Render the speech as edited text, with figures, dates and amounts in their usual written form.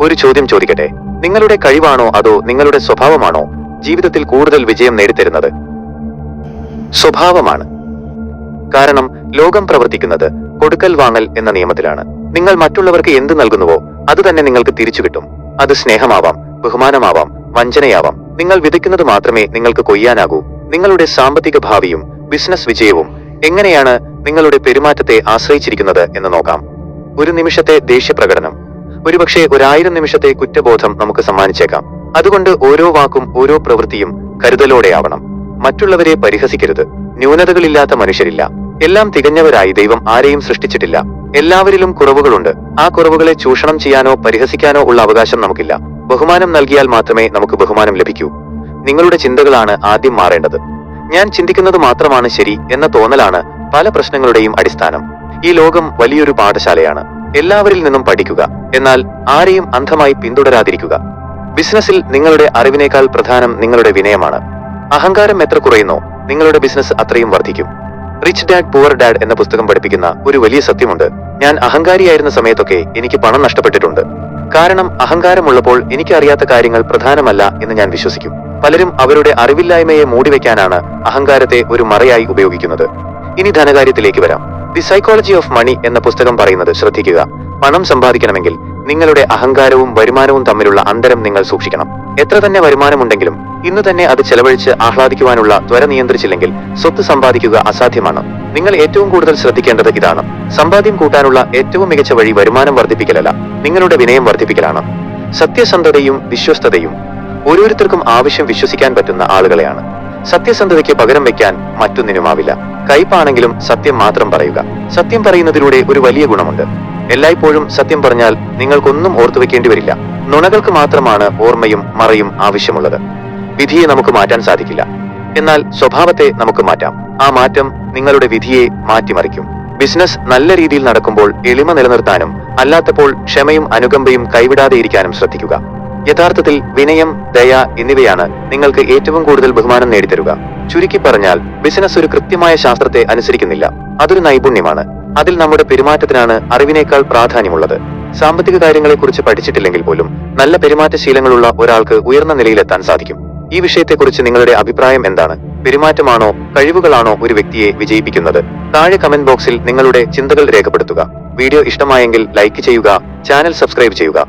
ഒരു ചോദ്യം ചോദിക്കട്ടെ, നിങ്ങളുടെ കഴിവാണോ അതോ നിങ്ങളുടെ സ്വഭാവമാണോ ജീവിതത്തിൽ കൂടുതൽ വിജയം നേടിത്തരുന്നത്? സ്വഭാവമാണ്. കാരണം ലോകം പ്രവർത്തിക്കുന്നത് കൊടുക്കൽ വാങ്ങൽ എന്ന നിയമത്തിലാണ്. നിങ്ങൾ മറ്റുള്ളവർക്ക് എന്ത് നൽകുന്നുവോ അത് തന്നെ നിങ്ങൾക്ക് തിരിച്ചു കിട്ടും. അത് സ്നേഹമാവാം, ബഹുമാനമാവാം, വഞ്ചനയാവാം. നിങ്ങൾ വിതയ്ക്കുന്നത് മാത്രമേ നിങ്ങൾക്ക് കൊയ്യാനാകൂ. നിങ്ങളുടെ സാമ്പത്തിക ഭാവിയും ബിസിനസ് വിജയവും എങ്ങനെയാണ് നിങ്ങളുടെ പെരുമാറ്റത്തെ ആശ്രയിച്ചിരിക്കുന്നത് എന്ന് നോക്കാം. ഒരു നിമിഷത്തെ ദേഷ്യപ്രകടനം ഒരുപക്ഷെ 1000 നിമിഷത്തെ കുറ്റബോധം നമുക്ക് സമ്മാനിച്ചേക്കാം. അതുകൊണ്ട് ഓരോ വാക്കും ഓരോ പ്രവൃത്തിയും കരുതലോടെയാവണം. മറ്റുള്ളവരെ പരിഹസിക്കരുത്. ന്യൂനതകളില്ലാത്ത മനുഷ്യരില്ല. എല്ലാം തികഞ്ഞവരായി ദൈവം ആരെയും സൃഷ്ടിച്ചിട്ടില്ല. എല്ലാവരിലും കുറവുകളുണ്ട്. ആ കുറവുകളെ ചൂഷണം ചെയ്യാനോ പരിഹസിക്കാനോ ഉള്ള അവകാശം നമുക്കില്ല. ബഹുമാനം നൽകിയാൽ മാത്രമേ നമുക്ക് ബഹുമാനം ലഭിക്കൂ. നിങ്ങളുടെ ചിന്തകളാണ് ആദ്യം മാറേണ്ടത്. ഞാൻ ചിന്തിക്കുന്നത് മാത്രമാണ് ശരി എന്ന തോന്നലാണ് പല പ്രശ്നങ്ങളുടെയും അടിസ്ഥാനം. ഈ ലോകം വലിയൊരു പാഠശാലയാണ്. എല്ലാവരിൽ നിന്നും പഠിക്കുക, എന്നാൽ ആരെയും അന്ധമായി പിന്തുടരാതിരിക്കുക. ബിസിനസ്സിൽ നിങ്ങളുടെ അറിവിനേക്കാൾ പ്രധാനം നിങ്ങളുടെ വിനയമാണ്. അഹങ്കാരം എത്ര കുറയുന്നോ നിങ്ങളുടെ ബിസിനസ് അത്രയും വർദ്ധിക്കും. റിച്ച് ഡാഡ് പുവർ ഡാഡ് എന്ന പുസ്തകം പഠിപ്പിക്കുന്ന ഒരു വലിയ സത്യമുണ്ട്. ഞാൻ അഹങ്കാരിയായിരുന്ന സമയത്തൊക്കെ എനിക്ക് പണം നഷ്ടപ്പെട്ടിട്ടുണ്ട്. കാരണം അഹങ്കാരമുള്ളപ്പോൾ എനിക്ക് അറിയാത്ത കാര്യങ്ങൾ പ്രധാനമല്ല എന്ന് ഞാൻ വിശ്വസിക്കും. പലരും അവരുടെ അറിവില്ലായ്മയെ മൂടിവെക്കാനാണ് അഹങ്കാരത്തെ ഒരു മറയായി ഉപയോഗിക്കുന്നത്. ഇനി ധനകാര്യത്തിലേക്ക് വരാം. ദി സൈക്കോളജി ഓഫ് മണി എന്ന പുസ്തകം പറയുന്നത് ശ്രദ്ധിക്കുക. പണം സമ്പാദിക്കണമെങ്കിൽ നിങ്ങളുടെ അഹങ്കാരവും വരുമാനവും തമ്മിലുള്ള അന്തരം നിങ്ങൾ സൂക്ഷിക്കണം. എത്ര തന്നെ വരുമാനമുണ്ടെങ്കിലും ഇന്ന് തന്നെ അത് ചെലവഴിച്ച് ആഹ്ലാദിക്കുവാനുള്ള ത്വര നിയന്ത്രിച്ചില്ലെങ്കിൽ സ്വത്ത് സമ്പാദിക്കുക അസാധ്യമാണ്. നിങ്ങൾ ഏറ്റവും കൂടുതൽ ശ്രദ്ധിക്കേണ്ടത് ഇതാണ്. സമ്പാദ്യം കൂട്ടാനുള്ള ഏറ്റവും മികച്ച വഴി വരുമാനം വർദ്ധിപ്പിക്കലല്ല, നിങ്ങളുടെ വിനയം വർദ്ധിപ്പിക്കലാണ്. സത്യസന്ധതയും വിശ്വസ്തതയും ഓരോരുത്തർക്കും ആവശ്യം വിശ്വസിക്കാൻ പറ്റുന്ന ആളുകളെയാണ്. സത്യസന്ധതയ്ക്ക് പകരം വെക്കാൻ മറ്റൊന്നിനുമാവില്ല. കയ്പാണെങ്കിലും സത്യം മാത്രം പറയുക. സത്യം പറയുന്നതിലൂടെ ഒരു വലിയ ഗുണമുണ്ട്. എല്ലായ്പ്പോഴും സത്യം പറഞ്ഞാൽ നിങ്ങൾക്കൊന്നും ഓർത്തുവെക്കേണ്ടി വരില്ല. നുണകൾക്ക് മാത്രമാണ് ഓർമ്മയും മറയും ആവശ്യമുള്ളത്. വിധിയെ നമുക്ക് മാറ്റാൻ സാധിക്കില്ല, എന്നാൽ സ്വഭാവത്തെ നമുക്ക് മാറ്റാം. ആ മാറ്റം നിങ്ങളുടെ വിധിയെ മാറ്റിമറിക്കും. ബിസിനസ് നല്ല രീതിയിൽ നടക്കുമ്പോൾ എളിമ നിലനിർത്താനും അല്ലാത്തപ്പോൾ ക്ഷമയും അനുകമ്പയും കൈവിടാതെ ഇരിക്കാനും ശ്രദ്ധിക്കുക. യഥാർത്ഥത്തിൽ വിനയം, ദയ എന്നിവയാണ് നിങ്ങൾക്ക് ഏറ്റവും കൂടുതൽ ബഹുമാനം നേടിത്തരുക. ചുരുക്കി പറഞ്ഞാൽ ബിസിനസ് ഒരു കൃത്യമായ ശാസ്ത്രത്തെ അനുസരിക്കുന്നില്ല, അതൊരു നൈപുണ്യമാണ്. അതിൽ നമ്മുടെ പെരുമാറ്റത്തിനാണ് അറിവിനേക്കാൾ പ്രാധാന്യമുള്ളത്. സാമ്പത്തിക കാര്യങ്ങളെക്കുറിച്ച് പഠിച്ചിട്ടില്ലെങ്കിൽ പോലും നല്ല പെരുമാറ്റശീലങ്ങളുള്ള ഒരാൾക്ക് ഉയർന്ന നിലയിലെത്താൻ സാധിക്കും. ഈ വിഷയത്തെക്കുറിച്ച് നിങ്ങളുടെ അഭിപ്രായം എന്താണ്? പെരുമാറ്റമാണോ കഴിവുകളാണോ ഒരു വ്യക്തിയെ വിജയിപ്പിക്കുന്നത്? താഴെ കമന്റ് ബോക്സിൽ നിങ്ങളുടെ ചിന്തകൾ രേഖപ്പെടുത്തുക. വീഡിയോ ഇഷ്ടമായെങ്കിൽ ലൈക്ക് ചെയ്യുക, ചാനൽ സബ്സ്ക്രൈബ് ചെയ്യുക.